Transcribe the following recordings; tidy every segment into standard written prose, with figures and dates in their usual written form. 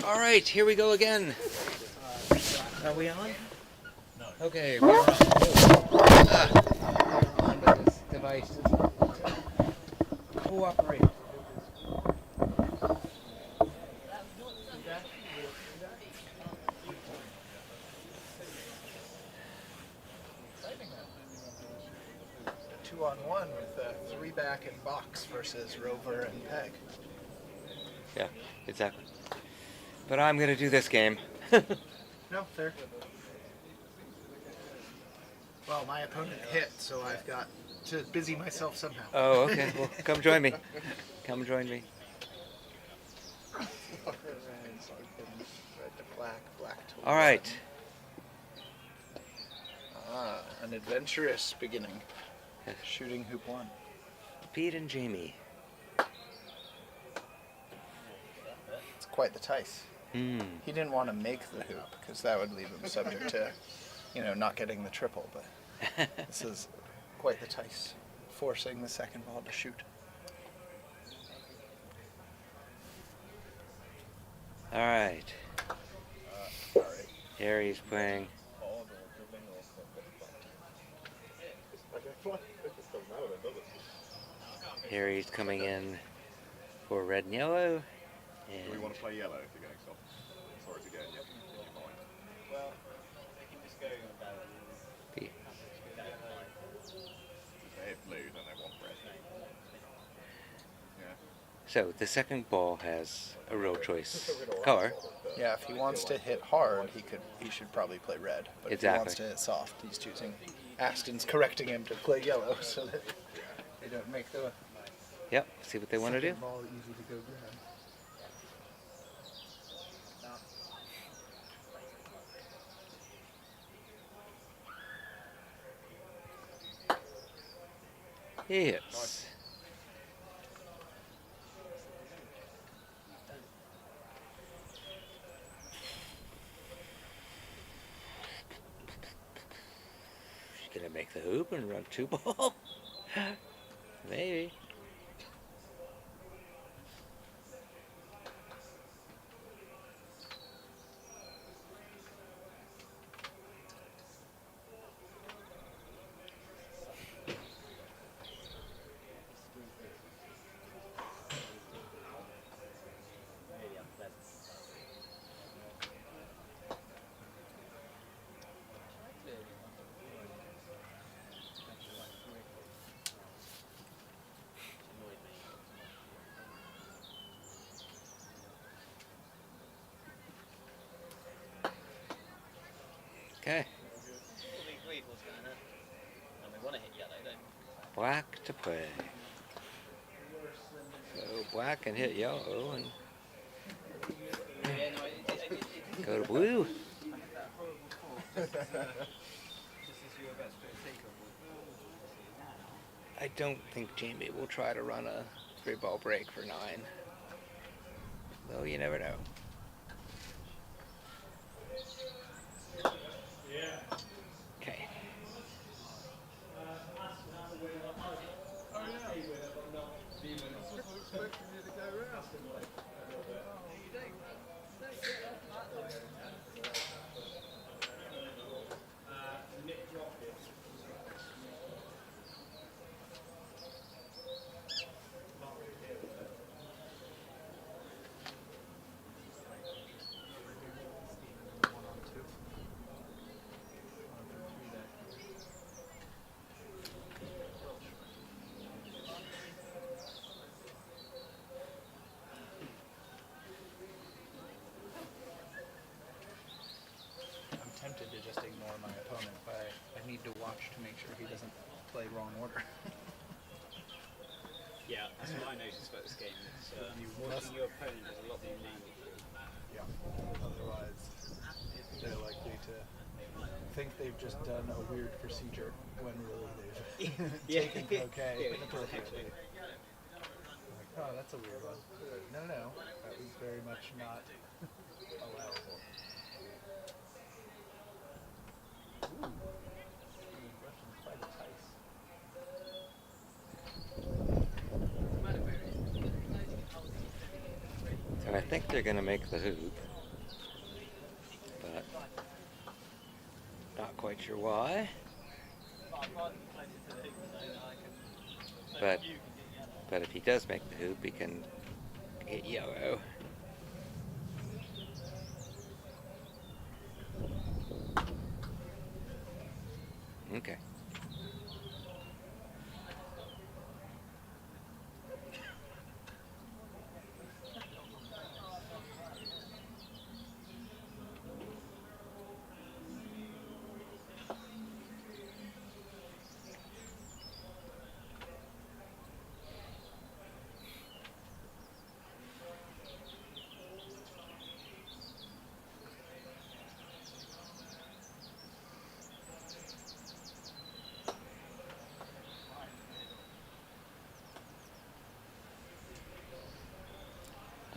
All right, here we go again. Are we on? No. Okay, we're on. On with this device. Cooperate. 2-on-1 with 3-back and box versus rover and peg. Yeah, exactly. But I'm going to do this game. No, fair. Well, my opponent hit, so I've got to busy myself somehow. Oh, okay. Well, come join me. Come join me. Red to black, black to All right. Ah, an adventurous beginning. Shooting hoop 1. Pete and Jamie. It's quite the Tice. Hmm. He didn't want to make the hoop because that would leave him subject to, not getting the triple. But this is quite the Tice, forcing the second ball to shoot. All right. Sorry. Harry's playing. Harry's coming in for red and yellow. And Do we want to play yellow if you're going soft? Sorry to go in your mind. Well, we can just go P. If they hit blue, then they want red. Yeah. So the second ball has a real choice color. Yeah, if he wants to hit hard, he should probably play red. But if he wants to hit soft, he's choosing. Aston's correcting him to play yellow so that they don't make the Yep. See what they want to do. ball easy to go grab. He hits. She's gonna make the hoop and run 2 ball. Maybe. Okay. We agreed what's going on. And we want to hit yellow, don't we? Black to play. So black can hit yellow and Yeah, no, it go to blue. I don't think Jamie will try to run a 3-ball break for 9. Though you never know. Okay. I'm tempted to just ignore my opponent, but I need to watch to make sure he doesn't play wrong order. Yeah, that's what I noticed about this game. It's, You watching must- your opponent is a lot more meaningful. Yeah. Otherwise, they're likely to think they've just done a weird procedure when really they've taken cocaine appropriately. Like, oh, that's a weird one. No, that was very much not allowable. Ooh. Russian by the Tice. So I think they're going to make the hoop. Not quite sure why, But I'd rather be closer to the hoop so that I can. So But- you can get yellow. but if he does make the hoop, he can hit yellow. Okay.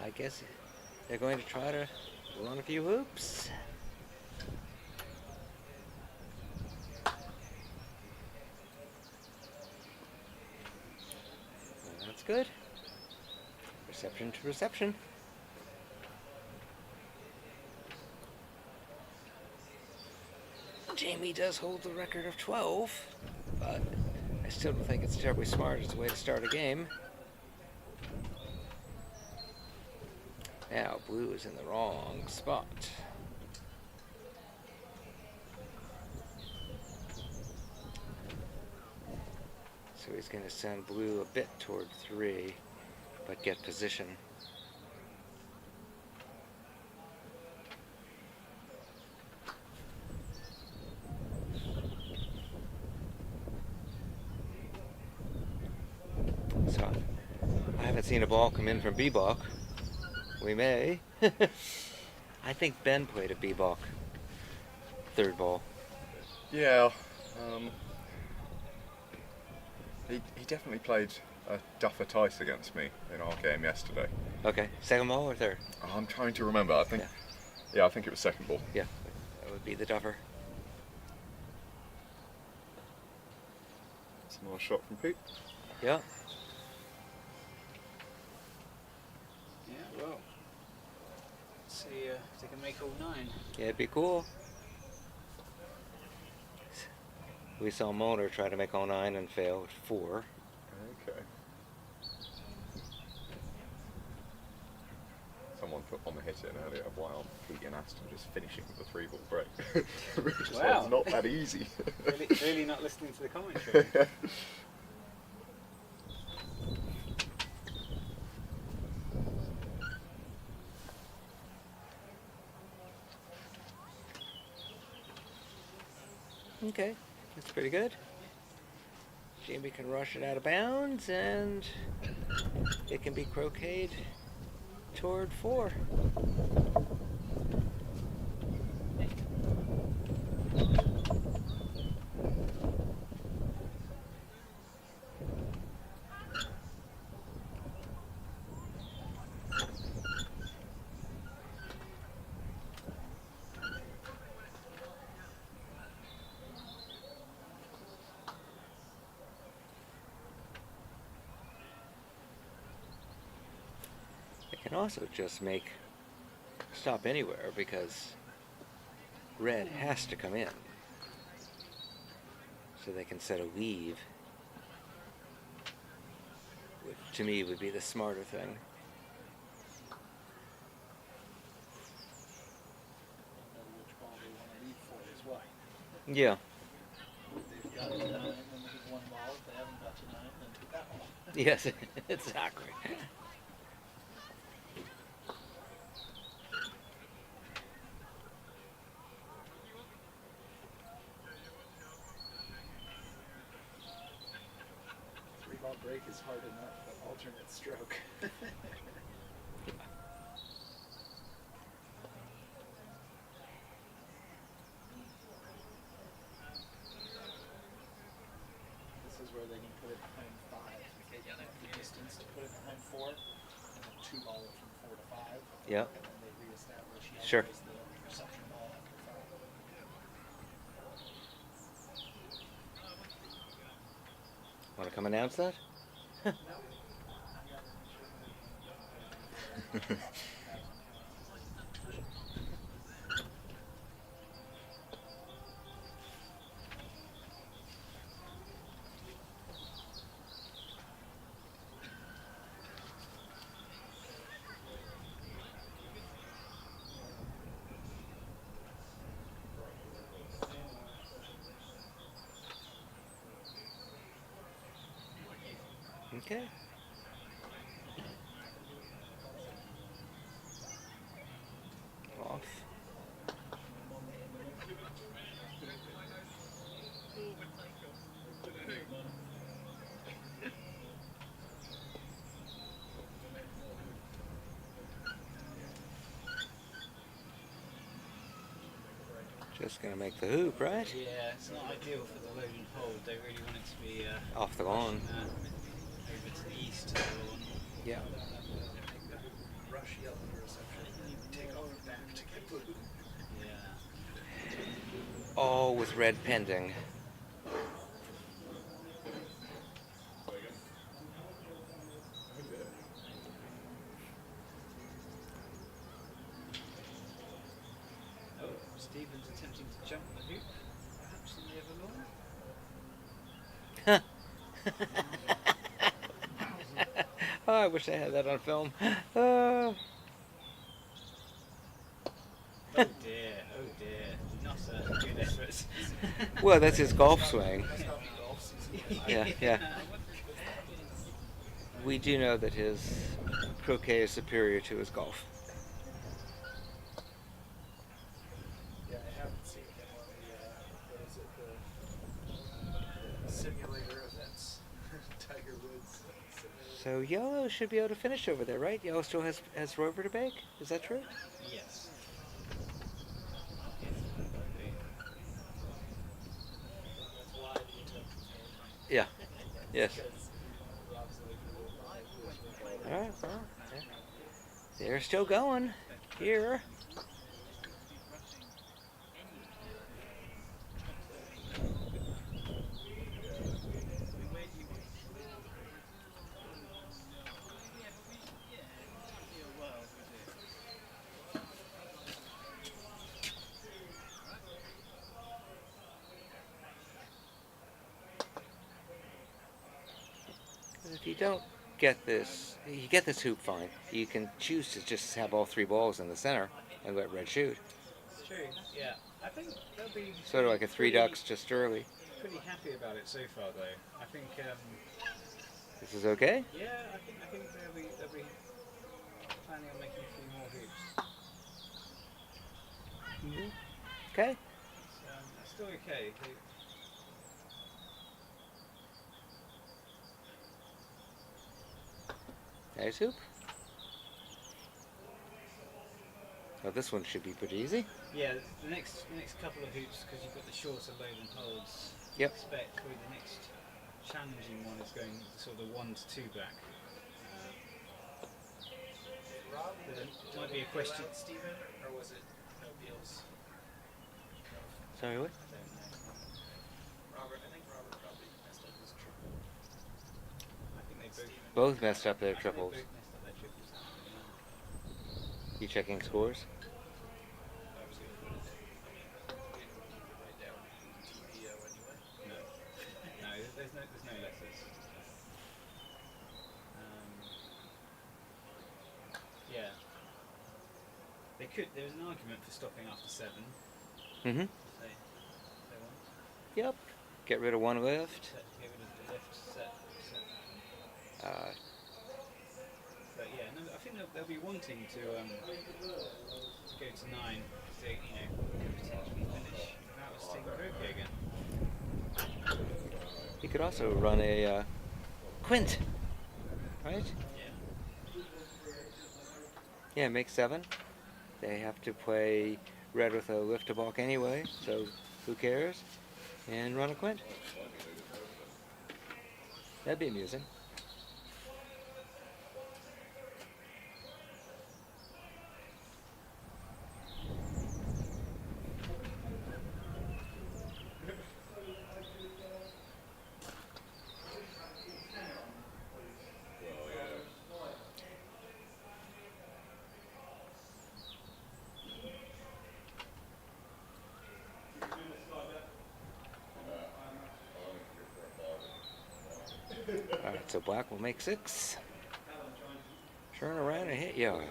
I guess they're going to try to run a few hoops. Well, that's good. Reception to reception. Jamie does hold the record of 12, but I still don't think it's terribly smart as a way to start a game. Now, blue is in the wrong spot. So he's going to send blue a bit toward 3, but get position. So, I haven't seen a ball come in from B-block. We may. I think Ben played a B-block. Third ball. Yeah. He definitely played a duffer Tice against me in our game yesterday. Okay, second ball or third? Oh, I'm trying to remember. I think. Yeah, I think it was second ball. Yeah, that would be the duffer. It's another shot from Pete. Yeah. Yeah, well. Let's see if they can make all 9. Yeah, it'd be cool. We saw Moner try to make all 9 and fail at 4. Okay. Someone put on the hit in earlier while Pete and Aston just finishing with a 3-ball break. Which Wow. was not that easy. Really not listening to the commentary. Okay, that's pretty good. Jamie can rush it out of bounds, and it can be croqueted toward 4. It can also just make stop anywhere because red has to come in. So they can set a weave, which to me would be the smarter thing. Know which ball they want to leave for as well. Yeah. They've got to 9, then they give 1 ball. If they haven't got to 9, then take that ball. Yes, exactly. Three-ball break is hard enough, but alternate stroke. This is where they can put it behind 5. Okay, yellow. The distance to put it behind 4, and then 2-ball it from 4 to 5. Yep. And then they reestablish yellow Sure. as the reception ball after 5. Want to come announce that? Okay. Off. Just gonna make the hoop, right? Yeah, it's not ideal for the load and hold. They really want it to be Off the lawn. over to the east of the lawn. Yeah. Rush yell at the reception and then take off her back to get blue. Yeah. All with red pending. Oh, Stephen's attempting to jump the hoop, perhaps in the other lawn. Oh, I wish I had that on film. Oh dear, not a good effort. Well, that's his golf swing. Yeah, yeah. We do know that his croquet is superior to his golf. Yeah, I haven't seen him on the, what is it, the simulator events. Tiger Woods simulator. So Yellow should be able to finish over there, right? Yellow still has Rover to bake? Is that true? Yes. That's why the interpretation. Yeah. Yes. Because Rob's like, All right, well, yeah. They're still going here. If you don't get this, you get this hoop fine. You can choose to just have all three balls in the center and let red shoot. It's true, yeah. I think they'll be Sort of like a three ducks just early. pretty happy about it so far though. I think This is okay? yeah, I think they'll be planning on making a few more hoops. Okay. It's still okay. Nice hoop. Oh, this one should be pretty easy. Yeah, the next couple of hoops, because you've got the shorter load and holds. Yep. I expect probably the next challenging one is going sort of 1 to 2 back. Rob, But it might be a question. Stephen, or was it no deals? Sorry, what? Robert, I think Robert probably messed up his triple. I think they Both messed up their I think they triples. both messed up their triples. You checking scores? Obviously, we didn't write down TPO anyway. No, no, there's no letters. Yeah. They could. There's an argument for stopping after 7. Mm-hmm. If they want. Yep. Get rid of one lift. Get rid of the left set. But yeah, no, I think they'll be wanting to go to 9 because they, could potentially finish without us seeing croquet again. You could also run a quint, right? Yeah. Yeah, make 7. They have to play red with a lift to balk anyway, so who cares? And run a quint. That'd be amusing. Alright, so black will make 6. Turn around and hit yellow.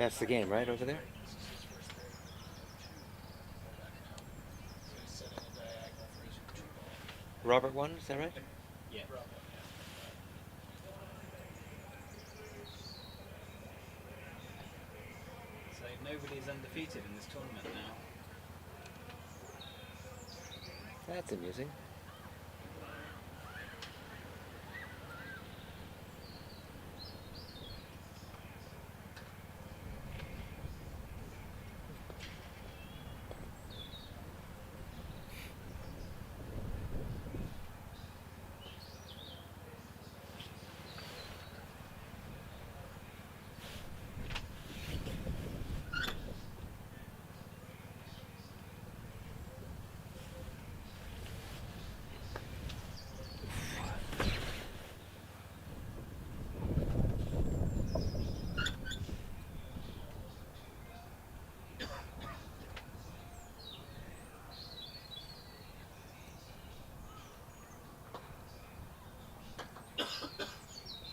That's the game, right, over there? Robert won, is that right? Yeah. So nobody's undefeated in this tournament now. That's amusing.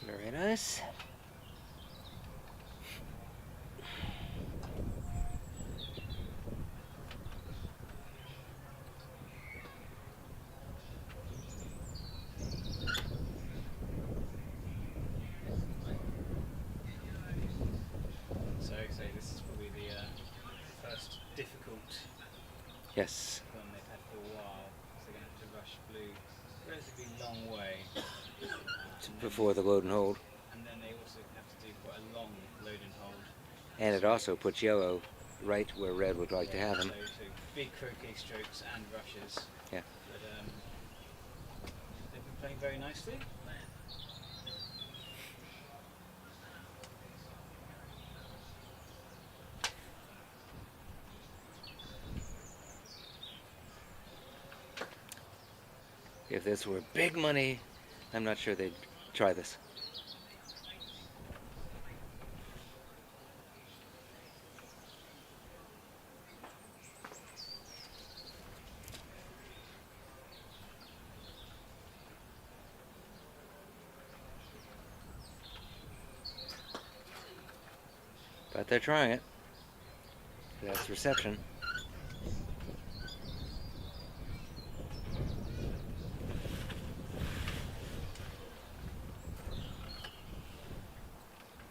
Very nice. So this is probably the first difficult Yes. one they've had for a while. So they're going to have to rush blue a relatively long way. Before the load and hold. And then they also have to do quite a long load and hold. And it also puts yellow right where red would like to have him. So big croquet strokes and rushes. Yeah. But they've been playing very nicely. If this were big money, I'm not sure they'd try this. But they're trying it. That's reception.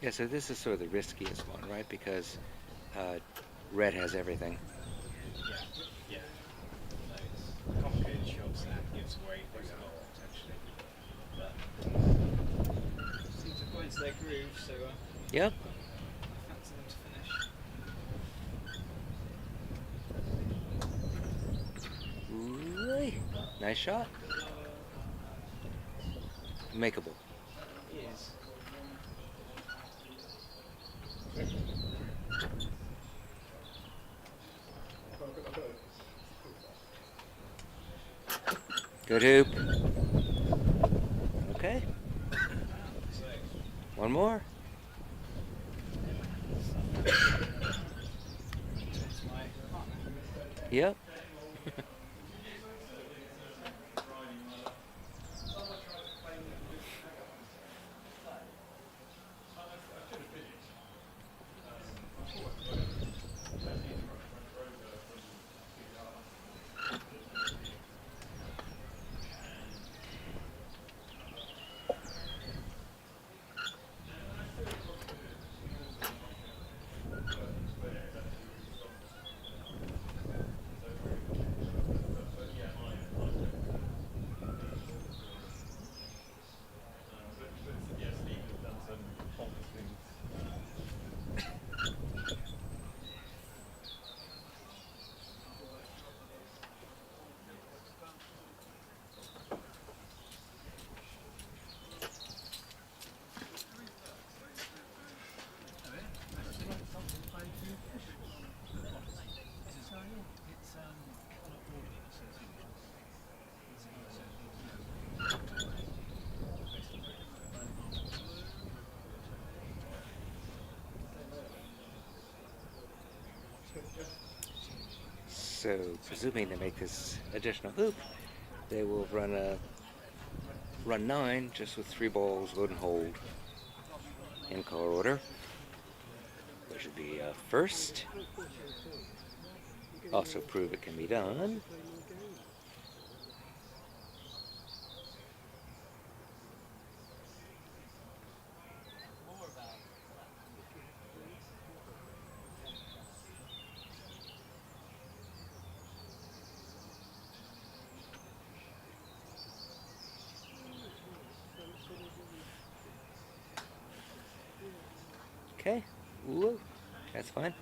Yeah, so this is sort of the riskiest one, right? Because red has everything. Yeah. So it's complicated shots and gives away quite a lot potentially. But seems to go into their groove, so Yep. I fancy them to finish. Ooh, nice shot. Makeable. He is. Good hoop. Okay. So One more. it's my partner. Yep. So, presuming to make this additional hoop, they will run a run 9 just with 3 balls, load and hold in color order. which would be first. Also prove it can be done. Okay, woo, that's fine.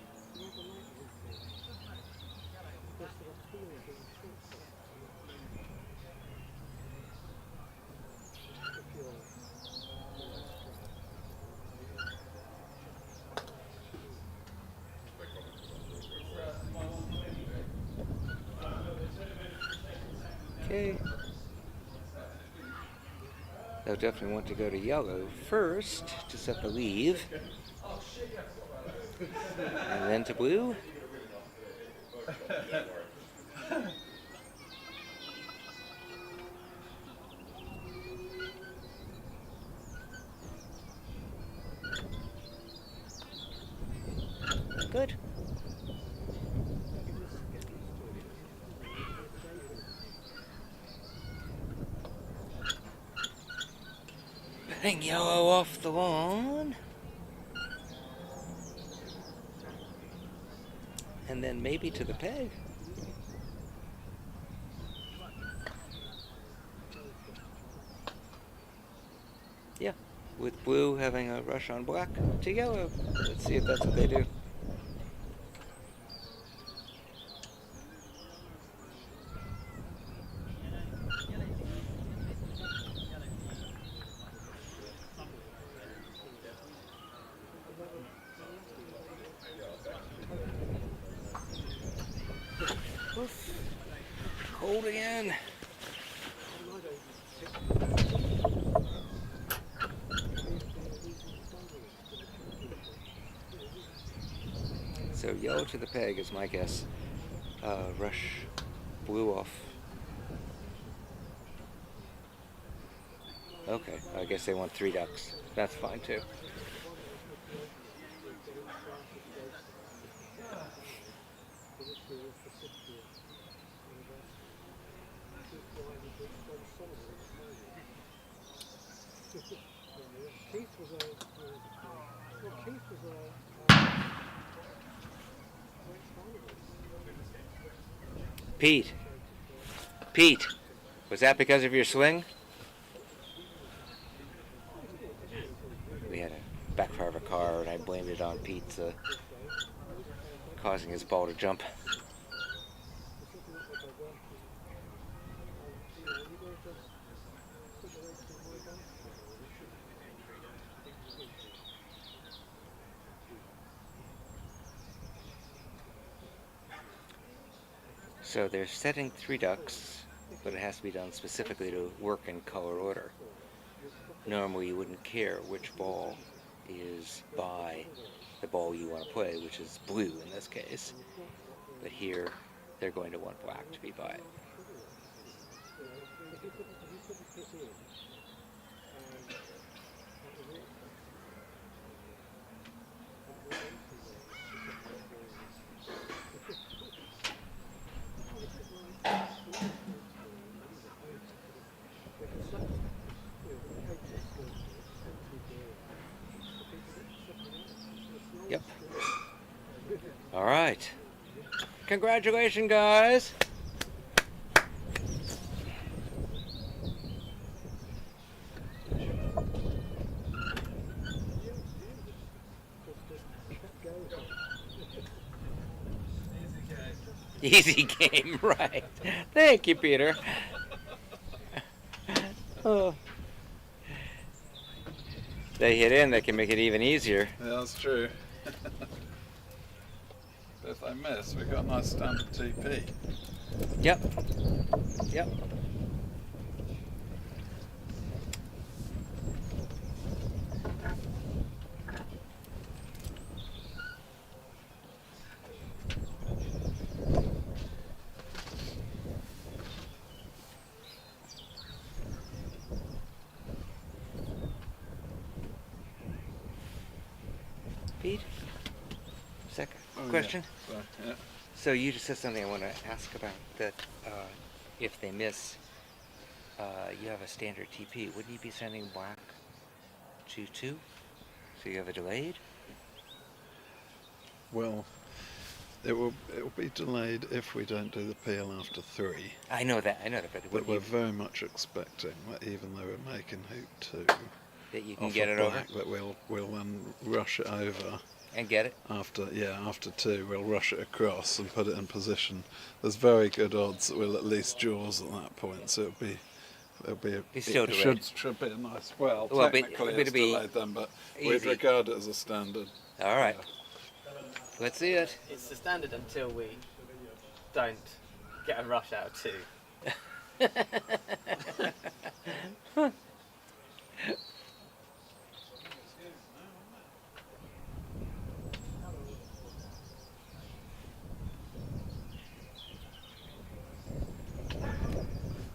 Okay. They'll definitely want to go to yellow first to set the leave. And then to blue. Good. Putting yellow off the lawn. And then maybe to the peg. Yeah, with blue having a rush on black to yellow. Let's see if that's what they do. Oof. Cold again. So yellow to the peg is my guess. Rush blue off. Okay, I guess they want 3 ducks. That's fine too. Pete, was that because of your swing? We had a backfire of a car and I blamed it on Pete causing his ball to jump. So they're setting 3 ducks, but it has to be done specifically to work in color order. Normally you wouldn't care which ball is by the ball you want to play, which is blue in this case. But here, they're going to want black to be by it. Yep. All right. Congratulations, guys. Easy game, right. Thank you, Peter. Oh. They hit in, they can make it even easier. Yeah, that's true. But if they miss, we've got a nice standard TP. Yep. Yep. Pete? question? Right, yeah. So you just said something I want to ask about, that if they miss, you have a standard TP. Wouldn't you be sending black to 2? So you have a delayed? Well, it will be delayed if we don't do the peel after 3. I know that, but But would we're you, very much expecting that even though we're making hoop 2, that you can off get a it over black, that we'll rush it over and get it? after 2. We'll rush it across and put it in position. There's very good odds that we'll at least jaws at that point. So It's still it delayed. should be a nice. Well, Well, but technically it'd it's be delayed then, but we'd easy. regard it as a standard. All right. Let's see it. It's the standard until we don't get a rush out of 2.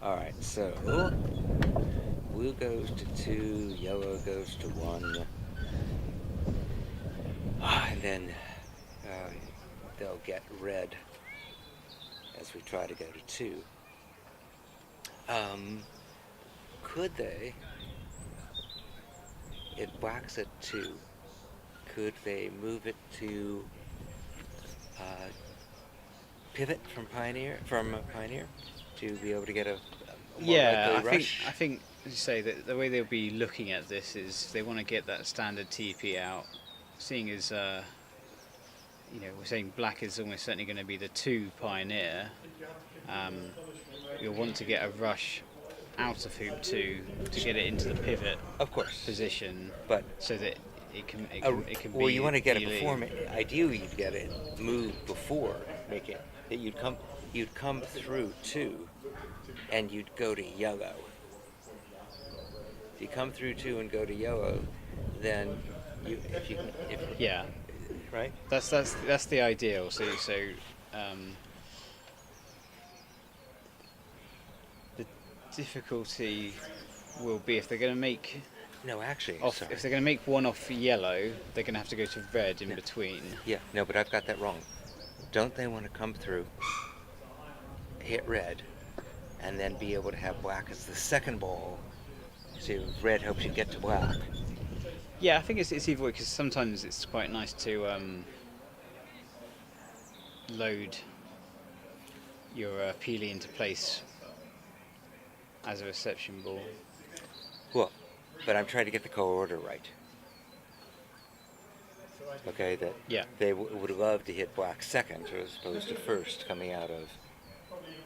All right, so blue goes to 2, yellow goes to 1. And then they'll get red as we try to go to 2. Could they, if black's at 2, could they move it to pivot from Pioneer to be able to get a more Yeah, likely rush? I think, as you say, that the way they'll be looking at this is they want to get that standard TP out, seeing as we're saying black is almost certainly going to be the 2 Pioneer. You'll want to get a rush out of hoop 2 to get it into the pivot Of course, position, but so that it can well, be. you want to get it really- before. Ideally, you'd get it moved before making that. You'd come through 2, and you'd go to yellow. If you come through 2 and go to yellow, then Yeah, right. that's the ideal. The difficulty will be if they're going to make No, actually, sorry. if they're going to make one off yellow, they're going to have to go to red in between. Yeah, no, but I've got that wrong. Don't they want to come through, hit red, and then be able to have black as the second ball? So red helps you get to black. Yeah, I think it's either way, because sometimes it's quite nice to load your peely into place as a reception ball. Well, but I'm trying to get the color order right. Okay, that Yeah. they would love to hit black second as opposed to first coming out of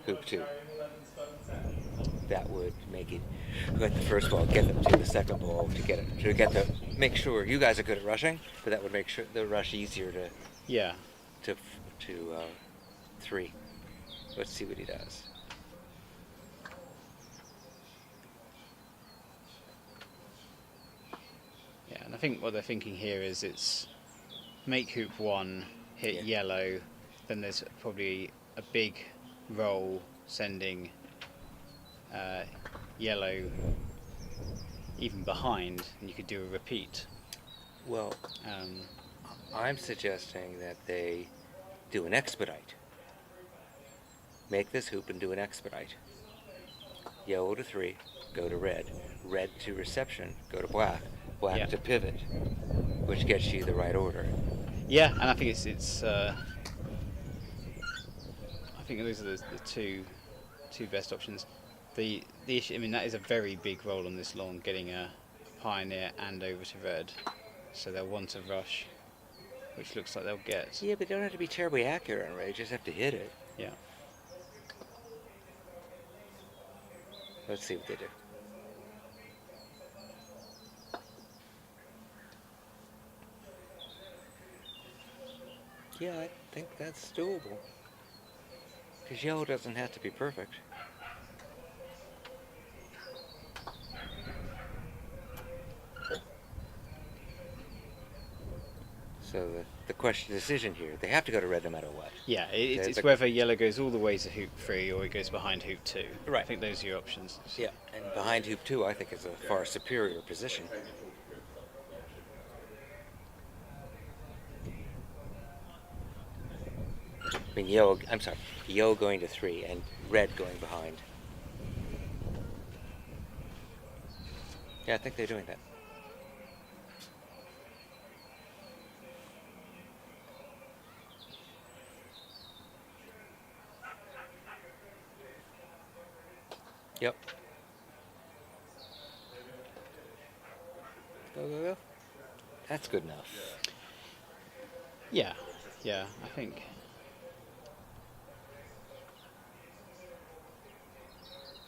hoop 2. That would make it let the first ball get them to the second ball to make sure you guys are good at rushing, but that would make sure the rush easier Yeah. to 3. Let's see what he does. Yeah, and I think what they're thinking here is it's make hoop 1, hit yellow, then there's probably a big roll sending yellow even behind, and you could do a repeat. Well, I'm suggesting that they do an expedite. Make this hoop and do an expedite. Yellow to 3, go to red. Red to reception, go to black. Black Yeah. to pivot, which gets you the right order. Yeah, and I think it's I think those are the two best options. The issue, I mean, that is a very big roll on this lawn, getting a Pioneer and over to red. So they'll want a rush, which looks like they'll get. Yeah, but they don't have to be terribly accurate on red, you just have to hit it. Yeah. Let's see what they do. Yeah, I think that's doable. Because yellow doesn't have to be perfect. So the decision here, they have to go to red no matter what. Yeah, it's like- whether yellow goes all the way to hoop 3 or it goes behind hoop 2. Right. I think those are your options. Yeah, and behind hoop 2 I think is a far superior position. I mean, yellow. I'm sorry, yellow going to 3 and red going behind. Yeah, I think they're doing that. Yep. Go, go, go. That's good enough. Yeah, yeah, I think.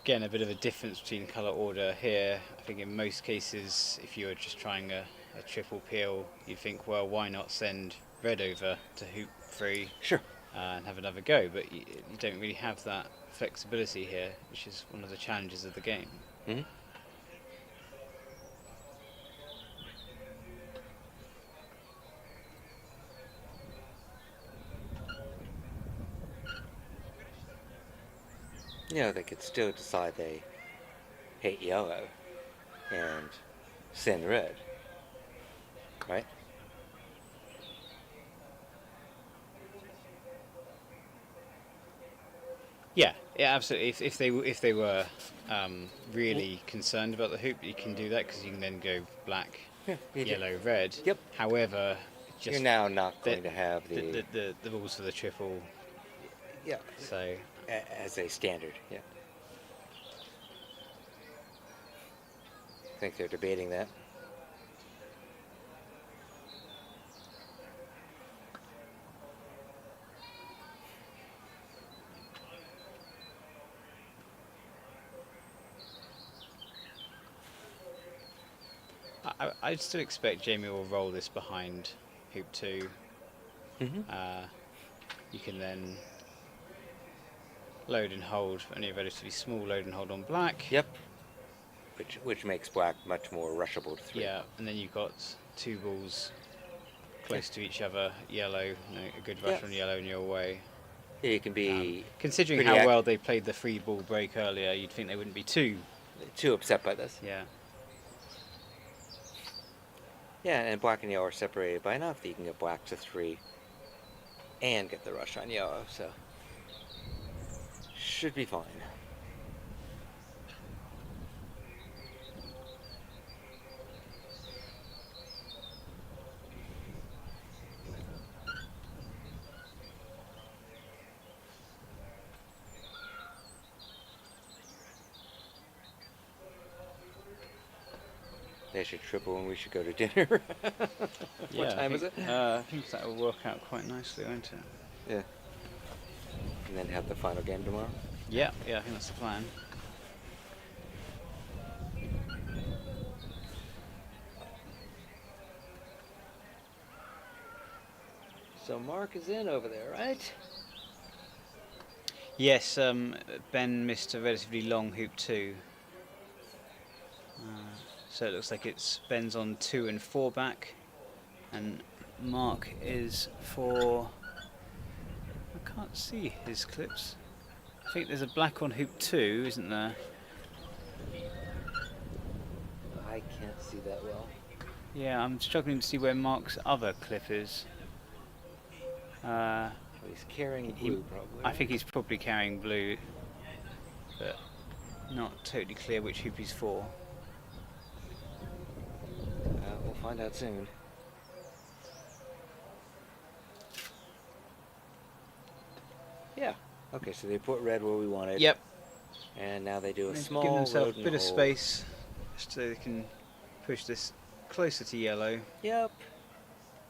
Again, a bit of a difference between colour order here. I think in most cases, if you were just trying a triple peel, you'd think, well, why not send red over to hoop 3 Sure. and have another go? But you don't really have that flexibility here, which is one of the challenges of the game. Hmm. You know, they could still decide they hate yellow and send red, right? Yeah, yeah, absolutely. If they were really concerned about the hoop, you can do that because you can then go black, Yeah, you do. yellow, red. Yep. However, just You're now not going to have the rules for the triple. yeah, So as a standard. Yeah. I think they're debating that. I'd still expect Jamie will roll this behind hoop 2. Mm-hmm. You can then load and hold, only a relatively small load and hold on black. Yep. Which makes black much more rushable to 3. Yeah, and then you've got 2 balls close to each other, yellow, a good rush Yeah. on yellow in your way. Yeah, you can be Considering pretty how well they played the 3 ball break earlier, you'd think they wouldn't be too. upset by this. Yeah. Yeah, and black and yellow are separated by enough that you can get black to 3 and get the rush on yellow, so should be fine. They should triple and we should go to dinner. What time is it? I think that will work out quite nicely, won't it? Yeah. And then have the final game tomorrow. Yeah, I think that's the plan. So Mark is in over there, right? Yes, Ben missed a relatively long hoop 2. So it looks like it's Ben's on 2 and 4 back, and Mark is for. I can't see his clips. I think there's a black on hoop 2, isn't there? I can't see that well. Yeah, I'm struggling to see where Mark's other clip is. Well, he's carrying He- blue, probably. I think he's probably carrying blue, but not totally clear which hoop he's for. We'll find out soon. Yeah. Okay, so they put red where we wanted. Yep. And now they do a They've small given themselves load a and bit of hold. space so they can push this closer to yellow. Yep.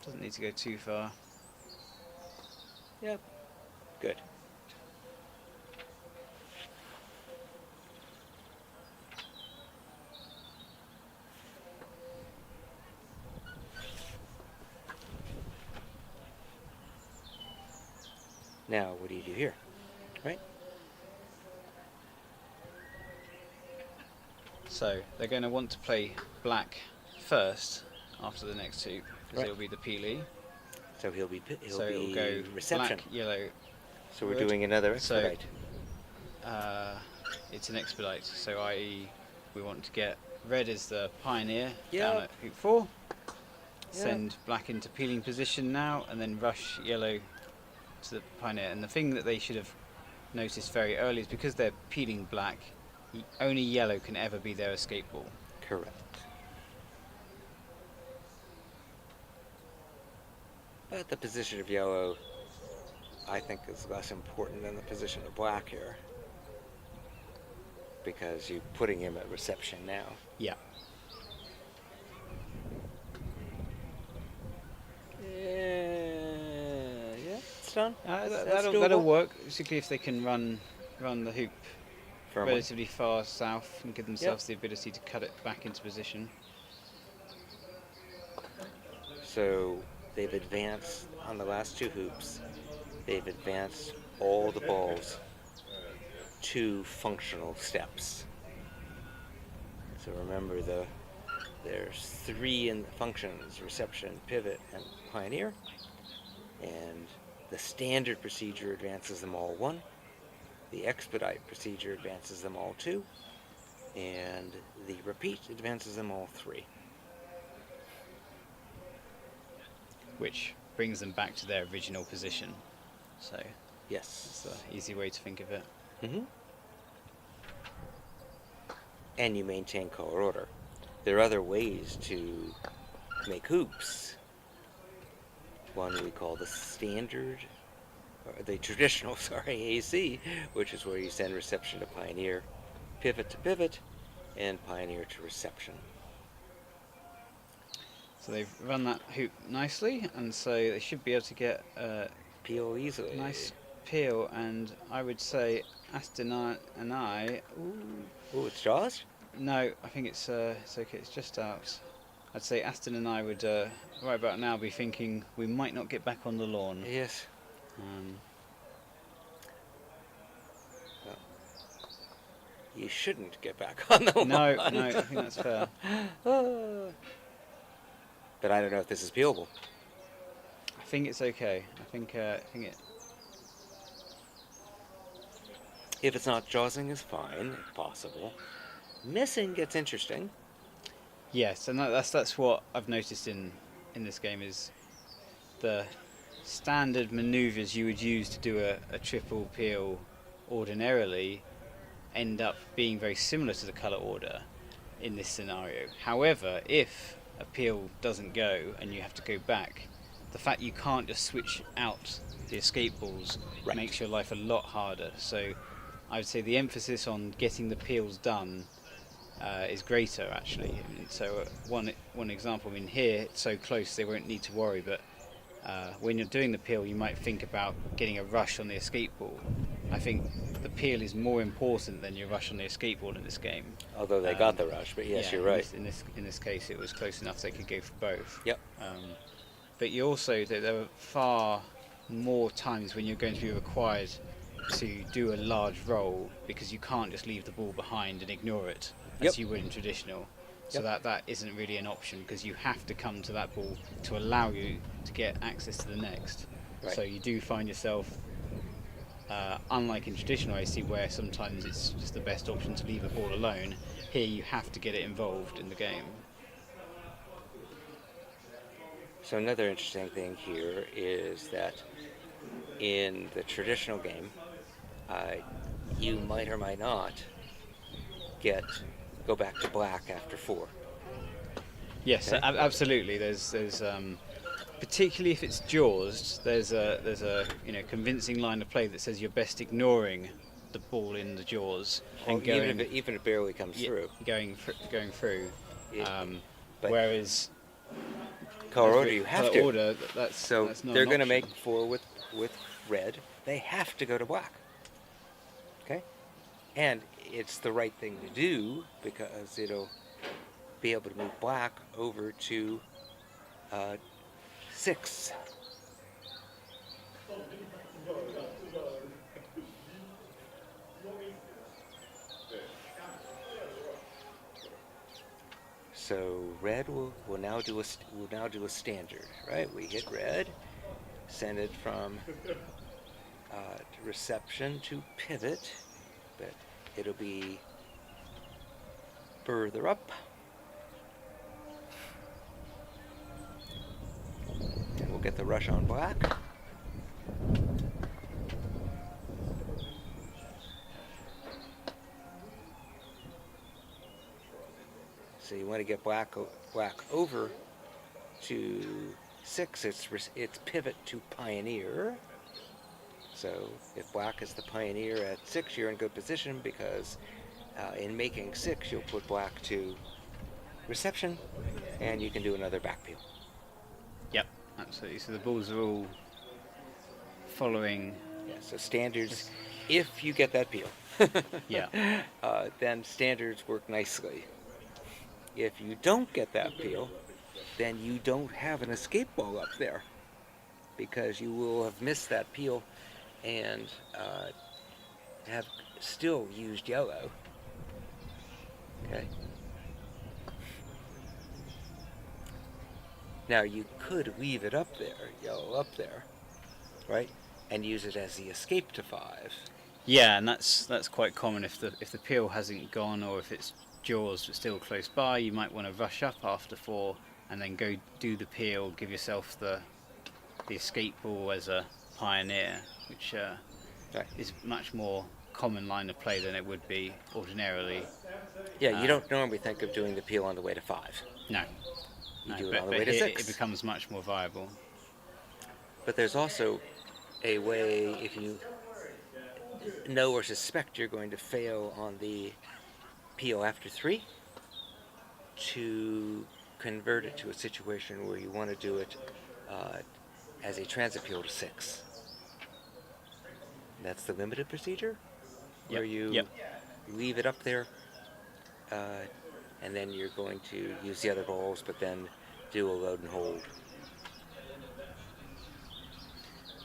Doesn't need to go too far. Yep. Good. Now, what do you do here? Right? So they're going to want to play black first after the next hoop, because Right. it'll be the peely. So he'll be So it'll be go reception. black, yellow. So we're red. doing another So- expedite. It's an expedite, so i.e. we want to get red as the pioneer Yep. down at hoop 4. Yep. Send black into peeling position now, and then rush yellow to the Pioneer. And the thing that they should have noticed very early is because they're peeling black, only yellow can ever be their escape ball. Correct. But the position of yellow, I think, is less important than the position of black here. Because you're putting him at reception now. Yeah. Yeah, it's done. That's That'll doable. work, particularly if they can run the hoop Firmly. relatively far south and give themselves the ability to cut it back into position. So they've advanced on the last two hoops. They've advanced all the balls 2 functional steps. So remember, there's 3 in the functions: reception, pivot, and pioneer. And the standard procedure advances them all 1. The expedite procedure advances them all 2. And the repeat advances them all 3. Which brings them back to their original position. So Yes. it's an easy way to think of it. Mm-hmm. And you maintain color order. There are other ways to make hoops. One we call the standard, or the traditional, AC, which is where you send reception to pioneer, pivot to pivot, and pioneer to reception. So they've run that hoop nicely, and so they should be able to get a Peel easily. nice peel. And I would say Aston and I. Ooh, it's Jaws? No, I think it's okay. It's just out. I'd say Aston and I would right about now be thinking we might not get back on the lawn. Yes. Um, You shouldn't get back on the lawn. no, I think that's fair. But I don't know if this is peelable. I think it's okay. I think it. If it's not jawsing is fine, if possible. Missing gets interesting. Yes, and that's what I've noticed in this game is the standard manoeuvres you would use to do a triple peel ordinarily end up being very similar to the colour order in this scenario. However, if a peel doesn't go and you have to go back, the fact you can't just switch out the escape balls Right. makes your life a lot harder. So I would say the emphasis on getting the peels done is greater actually. I mean, so one example, I mean here it's so close they won't need to worry, but when you're doing the peel you might think about getting a rush on the escape ball. I think the peel is more important than your rush on the escape ball in this game. Although they got the rush, but yes, Yeah, you're right. In this case it was close enough they could go for both. Yep. But you also, there were far more times when you're going to be required to do a large roll because you can't just leave the ball behind and ignore it as Yep. you would in traditional. So Yep. that isn't really an option because you have to come to that ball to allow you to get access to the next. Right. So you do find yourself, unlike in traditional AC where sometimes it's just the best option to leave the ball alone, here you have to get it involved in the game. So another interesting thing here is that in the traditional game, you might or might not go back to black after 4. Yes, Okay. Absolutely. There's particularly if it's jaws, there's a convincing line of play that says you're best ignoring the ball in the jaws and going even if it barely comes through. going through. Yeah, but Whereas color order, you have colour to. order, that's So that's not they're an going to option. make 4 with red. They have to go to black. Okay, and it's the right thing to do because it'll be able to move black over to 6. So red will now do a standard, right? We hit red, send it from reception to pivot, but it'll be further up. And we'll get the rush on black. So you want to get black over to 6. It's pivot to pioneer. So if black is the pioneer at 6, you're in good position because in making 6, you'll put black to reception, and you can do another back peel. Yep, absolutely. So the balls are all following. Yeah, so standards, if you get that peel, Yeah. then standards work nicely. If you don't get that peel, then you don't have an escape ball up there because you will have missed that peel and have still used yellow. Okay. Now you could leave it up there, yellow up there, right, and use it as the escape to 5. Yeah, and that's quite common. If the peel hasn't gone, or if it's jaws but still close by, you might want to rush up after 4 and then go do the peel, give yourself the escape ball as a pioneer, which Right. is much more common line of play than it would be ordinarily. Yeah, you don't normally think of doing the peel on the way to 5. No. You No, do it but, on the but way to here 6. it becomes much more viable. But there's also a way, if you know or suspect you're going to fail on the peel after 3, to convert it to a situation where you want to do it as a transit peel to 6. That's the limited procedure, where you leave it up there, and then you're going to use the other balls, but then do a load and hold.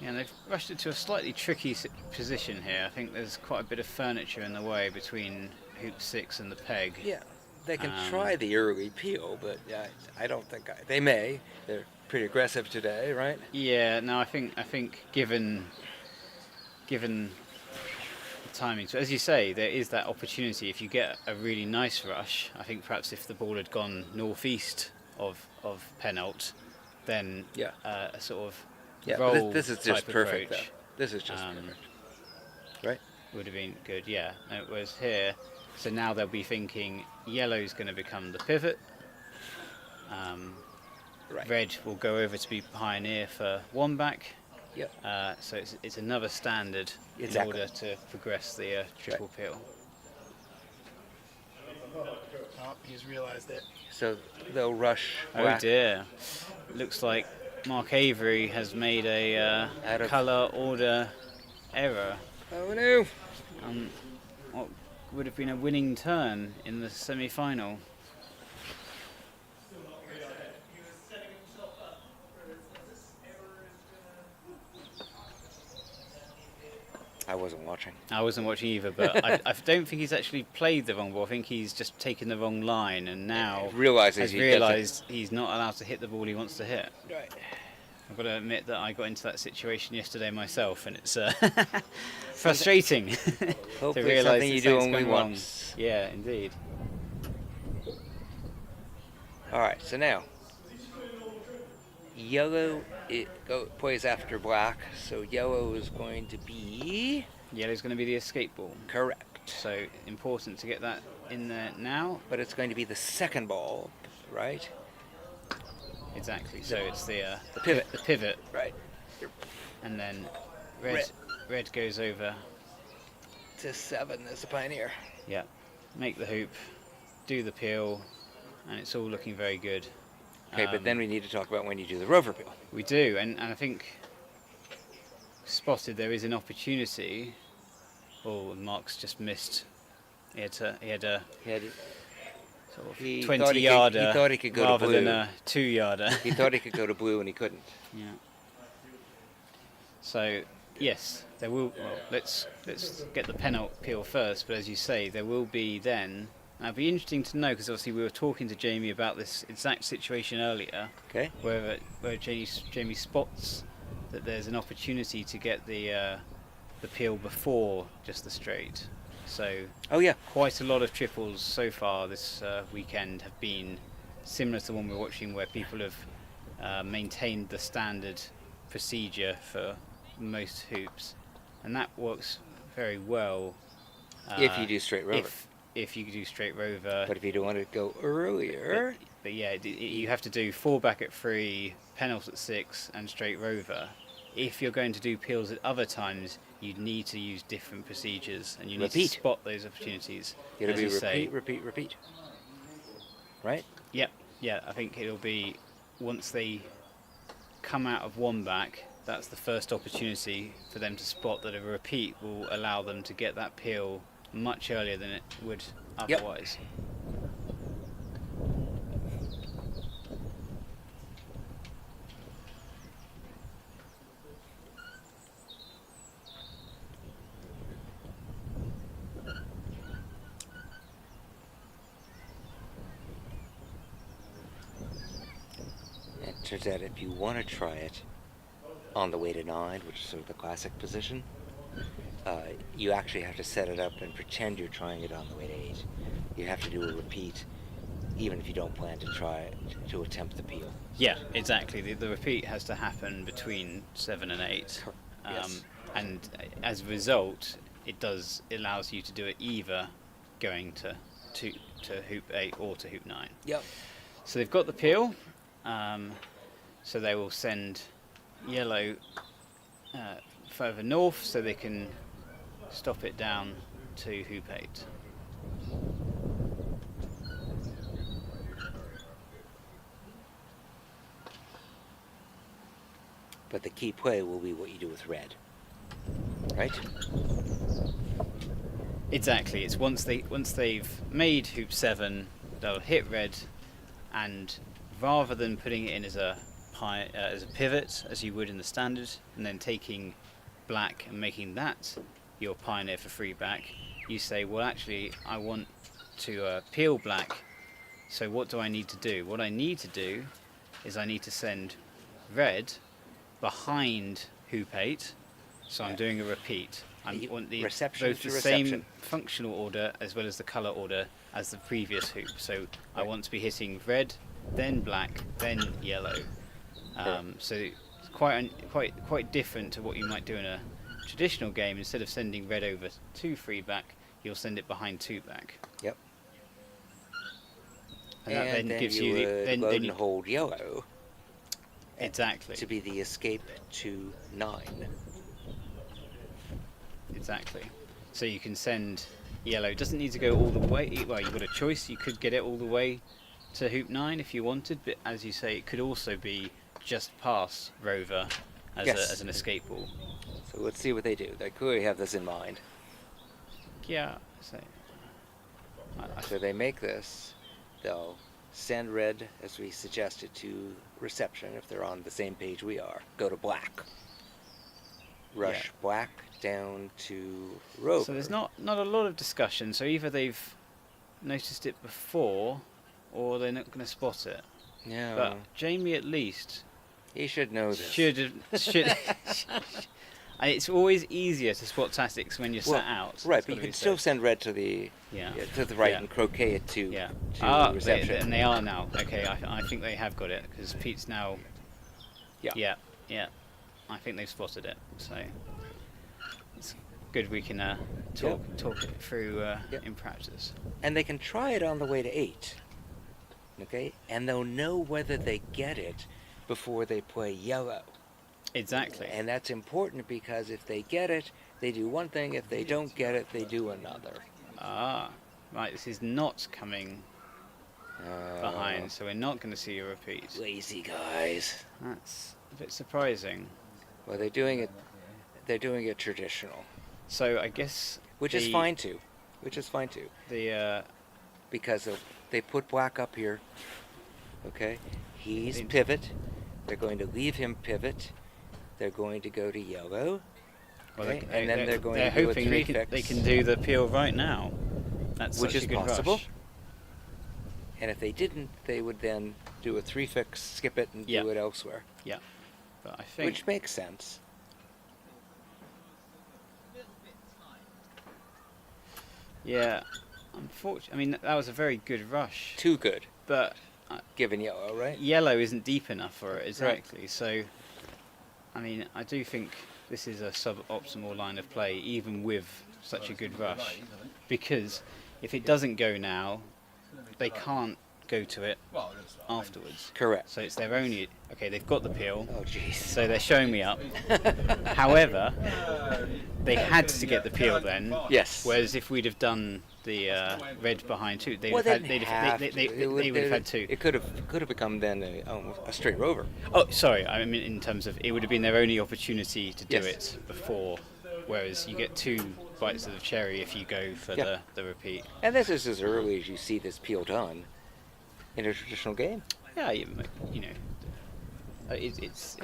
Yeah, and they've rushed it to a slightly tricky position here. I think there's quite a bit of furniture in the way between hoop 6 and the peg. Yeah, they can try the early peel, but I don't think they may. They're pretty aggressive today, right? Yeah, no, I think given the timing, so as you say, there is that opportunity. If you get a really nice rush, I think perhaps if the ball had gone northeast of Penalt, then a sort of roll this is just type perfect. approach, This is just perfect, right? would have been good. Yeah, and whereas here, so now they'll be thinking yellow's going to become the pivot. Right. Red will go over to be pioneer for 1 back. Yep. So it's another standard Exactly. in order to progress the triple peel. Oh, he's realized it. So they'll rush. Oh black. dear! Looks like Mark Avery has made a Out of- colour order error. Oh no! What would have been a winning turn in the semi-final. I wasn't watching. I wasn't watching either, but I don't think he's actually played the wrong ball. I think he's just taken the wrong line and now Realizes has he gets it. realised he's not allowed to hit the ball he wants to hit. Right. I've got to admit that I got into that situation yesterday myself, and it's frustrating to Hopefully realise something you that do something's only gone wrong. once. Yeah, indeed. All right. So now, yellow plays after black. So yellow is going to be Yellow's going to be the escape ball, correct, so important to get that in there now. but it's going to be the second ball, right? Exactly. So it's the Pivot. the pivot, Right. and then red goes over. To 7 as a pioneer. Yeah, make the hoop, do the peel, and it's all looking very good. Okay, but then we need to talk about when you do the rover peel. We do, and I think spotted there is an opportunity. Oh, Mark's just missed. He had a He had- sort of He 20 thought he could- yarder he thought he could go to rather than blue. a 2 yarder. he thought he could go to blue and he couldn't. Yeah. So yes, there will. Well, let's get the penalty peel first. But as you say, there will be then. And it'd be interesting to know because obviously we were talking to Jamie about this exact situation earlier, Okay. where Jamie spots that there's an opportunity to get the peel before just the straight. So Oh yeah. quite a lot of triples so far this weekend have been similar to the one we're watching, where people have maintained the standard procedure for most hoops, and that works very well If you do straight rover. if you do straight rover. But if you don't want to go earlier, But yeah, you have to do 4 back at 3, penalty at 6, and straight rover. If you're going to do peels at other times, you need to use different procedures, and you need Repeat. to spot those opportunities. it'll As be you say, repeat. Right? Yep, yeah, I think it'll be once they come out of 1 back, that's the first opportunity for them to spot that a repeat will allow them to get that peel much earlier than it would Yep. otherwise. It turns out if you want to try it on the way to 9, which is sort of the classic position, you actually have to set it up and pretend you're trying it on the way to 8. You have to do a repeat, even if you don't plan to try it, to attempt the peel. Yeah, exactly. The repeat has to happen between 7 and 8. Yes. And as a result, it allows you to do it either going to hoop 8 or to hoop 9. Yep. So they've got the peel, so they will send yellow further north so they can stop it down to hoop 8. But the key play will be what you do with red. Right? Exactly. It's once they've made hoop 7, they'll hit red, and rather than putting it in as a pivot as you would in the standard, and then taking black and making that your pioneer for 3 back, you say, well, actually, I want to peel black. So what do I need to do? What I need to do is I need to send red behind hoop 8. So I'm doing a repeat. I want Reception both to the reception. same functional order as well as the color order as the previous hoop. So I Right. want to be hitting red, then black, then yellow. Sure. So it's quite different to what you might do in a traditional game. Instead of sending red over to 3 back, you'll send it behind 2 back. Yep. And that then gives you you the would then load you, and hold yellow exactly. to be the escape to 9. Exactly. So you can send yellow. It doesn't need to go all the way. Well, you've got a choice. You could get it all the way to hoop 9 if you wanted, but as you say, it could also be just past rover as, Yes. as an escape ball. So let's see what they do. They clearly have this in mind. Yeah. So, So they make this. They'll send red, as we suggested, to reception if they're on the same page we are. Go to black. Rush Yeah. black down to rover. so there's not a lot of discussion. So either they've noticed it before, or they're not going to spot it. No, But Jamie at least he should know this. should. And it's always easier to spot tactics when you're Well, sat out. Right, it's but you gotta be can still said. send red to the Yeah. right Yeah. and croquet it to Yeah. reception. And they are now. Okay, I think they have got it because Pete's now. Yeah. Yeah. I think they've spotted it. So it's good we can talk it through Yep. in practice. And they can try it on the way to 8. Okay, and they'll know whether they get it before they play yellow. Exactly. And that's important because if they get it, they do one thing. If they don't get it, they do another. Right. This is not coming behind, so we're not going to see a repeat. Lazy guys. That's a bit surprising. Well, they're doing it. They're doing it traditional, So I guess which is fine too. The Because they put black up here. Okay, he's They- pivot. They're going to leave him pivot. They're going to go to yellow. well, Okay, and then they're going they're to do a hoping 3 they fix. can do the peel right now. That's Which such is a good possible. rush. And if they didn't, they would then do a 3 fix, skip it, and Yeah. do it elsewhere. Yeah, but I think Which makes sense. yeah. Unfortunately, I mean that was a very good rush, Too good, but given yellow, right? yellow isn't deep enough for it exactly. So, I mean, I do think this is a suboptimal line of play, even with such a good rush, because If it doesn't go now, they can't go to it afterwards. Correct. So it's their only. Okay, they've got the peel, Oh, jeez. so they're showing me up. However, they had to get the peel then. Yes. Whereas if we'd have done the red behind two, they'd Well, have they had, didn't they have to. would have had two. It could have become then a straight rover. Oh, sorry. I mean, in terms of it would have been their only opportunity to do Yes. it before. Whereas you get 2 bites of the cherry if you go for Yeah. the repeat. And this is as early as you see this peel done in a traditional game. Yeah, you know, it's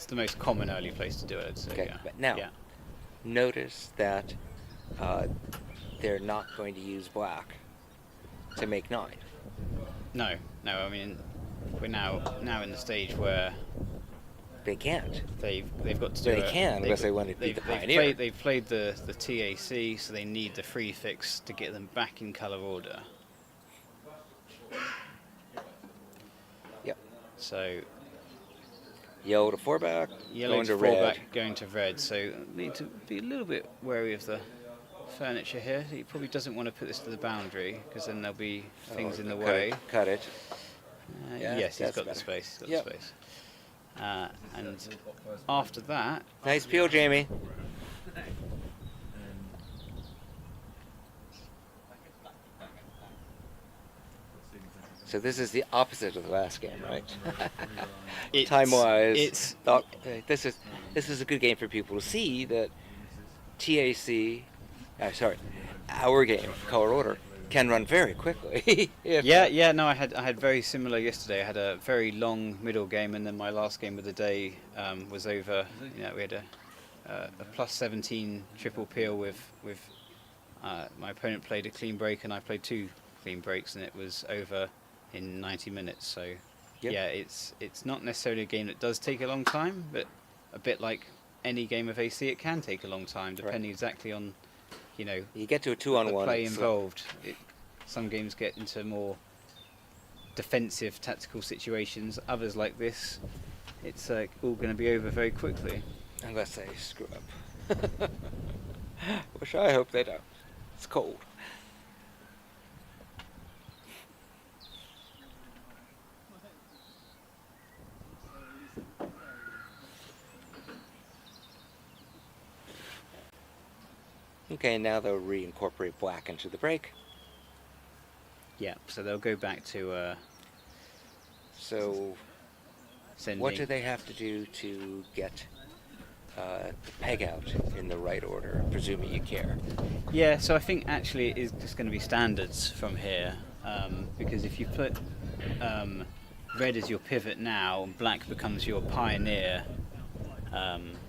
the most common early place to do it. So, Okay, yeah. but now Yeah. notice that they're not going to use black to make 9. No. I mean, we're now in the stage where They can't. they've got to Well, do they it. can, unless they want to beat the Pioneer. They've played the TAC, so they need the free fix to get them back in colour order. Yep. So Yellow to 4-back, yellow going to to 4 red. back, going to red. So need to be a little bit wary of the furniture here. He probably doesn't want to put this to the boundary because then there'll be things in the cut way. It, cut it. Yeah, Yes, he's that's got the better. space. He's got Yep. the space. And after that, Nice peel, Jamie. So this is the opposite of the last game, right? it's, Time-wise, it's this is a good game for people to see that TAC, our game, Color Order, can run very quickly. No, I had very similar yesterday. I had a very long middle game, and then my last game of the day was over. You know, we had a plus 17 triple peel with my opponent played a clean break, and I played 2 clean breaks, and it was over in 90 minutes. So Yep. yeah, it's not necessarily a game that does take a long time, but a bit like any game of AC, it can take a long time, depending exactly on, you know, You get to a the 2-on-1. play it's involved. Some games get into more defensive tactical situations. Others like this, it's all going to be over very quickly. unless they screw up. Which I hope they don't. It's cold. Okay, now they'll reincorporate black into the break. Yeah, so they'll go back to So sending. what do they have to do to get the peg out in the right order, presuming you care? Yeah, so I think actually it is just going to be standards from here, because if you put red as your pivot now, black becomes your pioneer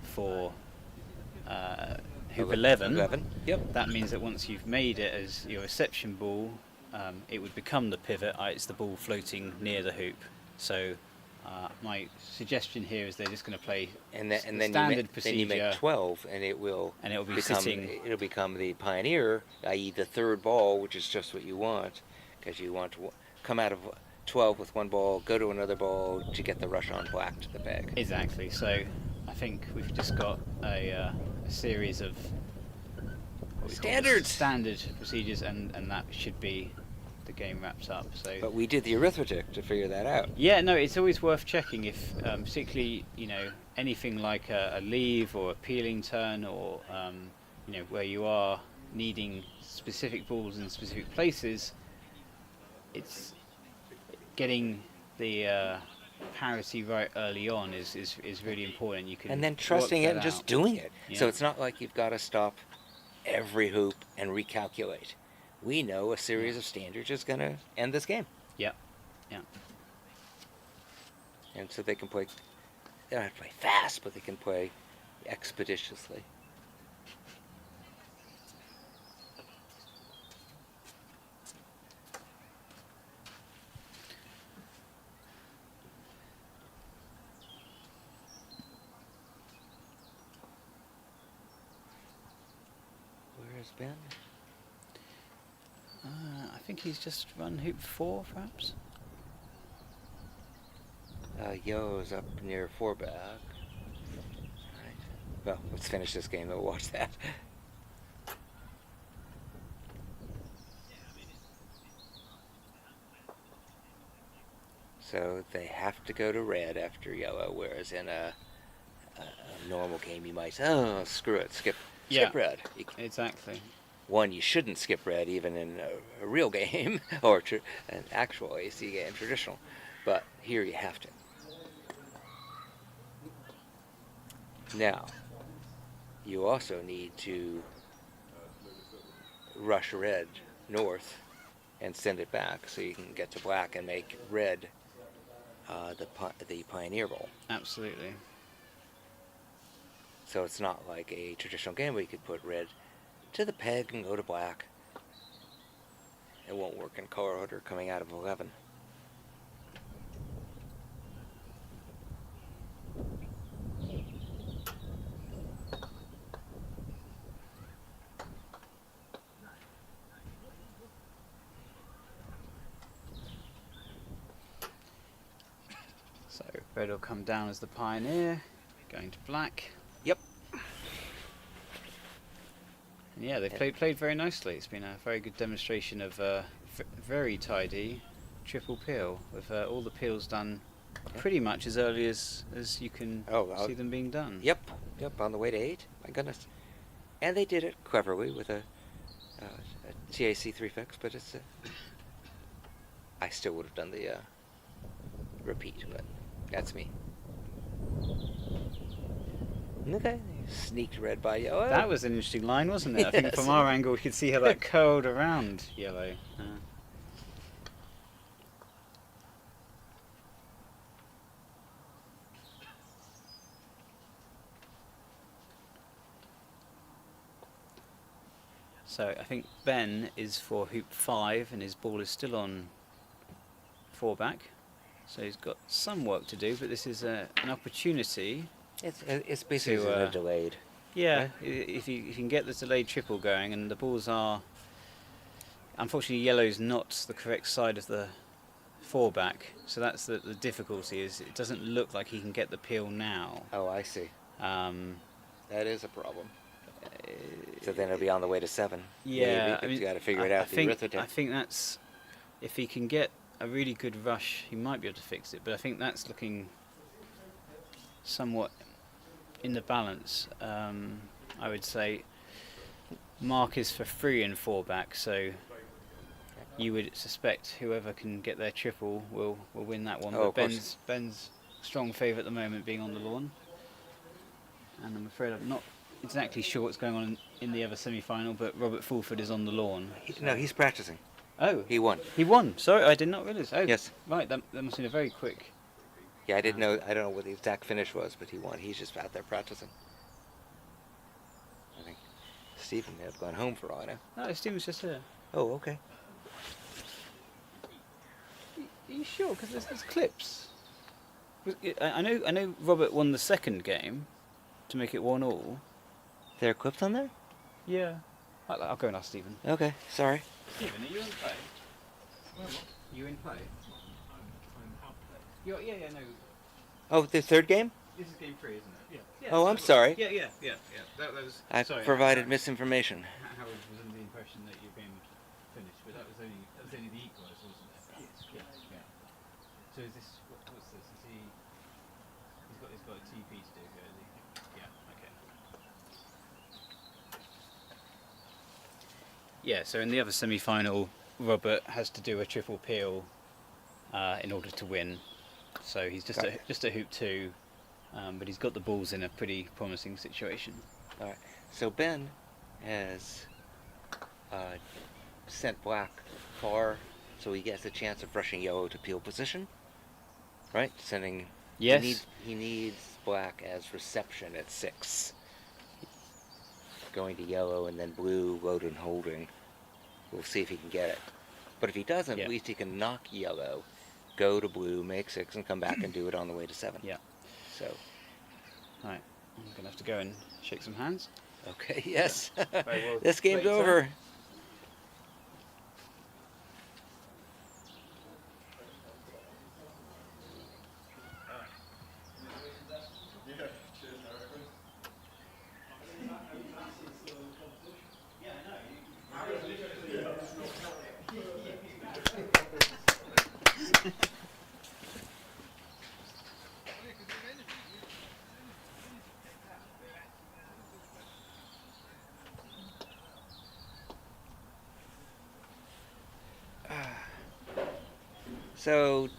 for hoop 11. 11, yep. That means that once you've made it as your reception ball, it would become the pivot. It's the ball floating near the hoop. So my suggestion here is they're just going to play And then, the standard then you make procedure, 12, and it will be become, sitting. It'll become the pioneer, i.e., the third ball, which is just what you want, because you want to come out of 12 with 1 ball, go to another ball to get the rush on black to the peg. Exactly. So I think we've just got a series of what we call Standards. standard procedures, and that should be the game wraps up. So. But we did the arithmetic to figure that out. Yeah, no, it's always worth checking if, particularly, anything like a leave or a peeling turn, or where you are needing specific balls in specific places. It's getting the parity right early on is really important. You can And then work trusting it that and just out. doing it. So Yeah. it's not like you've got to stop every hoop and recalculate. We know a series of standards is going to end this game. Yeah. And so they can play, they don't have to play fast, but they can play expeditiously. Where has Ben? I think he's just run hoop 4, perhaps. Yellow's up near 4-back. Right. Well, let's finish this game, then we'll watch that. Yeah, I mean, So they have to go to red after yellow, whereas in a normal game you might say, oh, screw it, skip Yeah. red. Exactly. One, you shouldn't skip red even in a real game or an actual AC game, traditional. But here you have to. Now, you also need to rush red north and send it back so you can get to black and make red the pioneer roll. Absolutely. So it's not like a traditional game where you could put red to the peg and go to black. It won't work in color order coming out of 11. So red will come down as the pioneer, going to black. Yep. And yeah, they played very nicely. It's been a very good demonstration of very tidy triple peel, with all the peels done pretty much as early as you can see them being done. Yep, on the way to 8. My goodness. And they did it cleverly with a TAC 3 fix, but it's I still would have done the repeat, but that's me. Okay, sneaked red by yellow. That was an interesting line, wasn't it? I think Yes. from our angle we could see how that curled around yellow. So I think Ben is for hoop 5 and his ball is still on 4 back. So he's got some work to do, but this is an opportunity. It's basically to, a delayed. Yeah, if you can get the delayed triple going, and the balls are... Unfortunately, yellow's not the correct side of the 4 back, so that's the difficulty, is it doesn't look like he can get the peel now. Oh, I see. That is a problem. Uh, So then it'll be on the way to 7. Yeah, Maybe, you got to figure it out. The arithmetic. I think that's... If he can get a really good rush, he might be able to fix it, but I think that's looking somewhat in the balance. I would say Mark is for 3 and 4 back, so you would suspect whoever can get their triple will win that one. Oh, But of course. Ben's strong favourite at the moment being on the lawn, and I'm afraid I'm not exactly sure what's going on in the other semi-final, but Robert Fulford is on the lawn. No, he's practicing. Oh, He won. he won. Sorry, I did not realise. Oh, Yes. Right, that must have been a very quick. Yeah, I didn't know. I don't know what the exact finish was, but he won. He's just out there practicing. I think Stephen may have gone home for all I know. No, Stephen's just here. Oh, okay. Are you sure? Because there's clips. I know Robert won the second game to make it 1-1. There are clips on there? Yeah. I'll go and ask Stephen. Okay, sorry. Stephen, are you in play? You in play? Yeah, no. Oh, the third game? This is game 3, isn't it? Yeah. Oh, I'm sorry. Yeah. That was. I sorry, provided misinformation. Howard was under the impression that your game had finished, but that was only the equaliser, wasn't it? Yes. Yeah. So is this what's this? Is he? He's got a TP to do here, is he? Yeah. Okay. Yeah. So in the other semi-final, Robert has to do a triple peel in order to win. So he's just at hoop 2, but he's got the balls in a pretty promising situation. All right. So Ben has sent black far, so he gets a chance of rushing yellow to peel position. Right? Sending. Yes. He needs black as reception at 6. Going to yellow and then blue, load and holding. We'll see if he can get it. But if he doesn't, Yeah. at least he can knock yellow, go to blue, make 6, and come back and do it on the way to 7. Yeah. So, Right. I'm gonna have to go and shake some hands. okay, yes. Very well This game's played, sir. over. So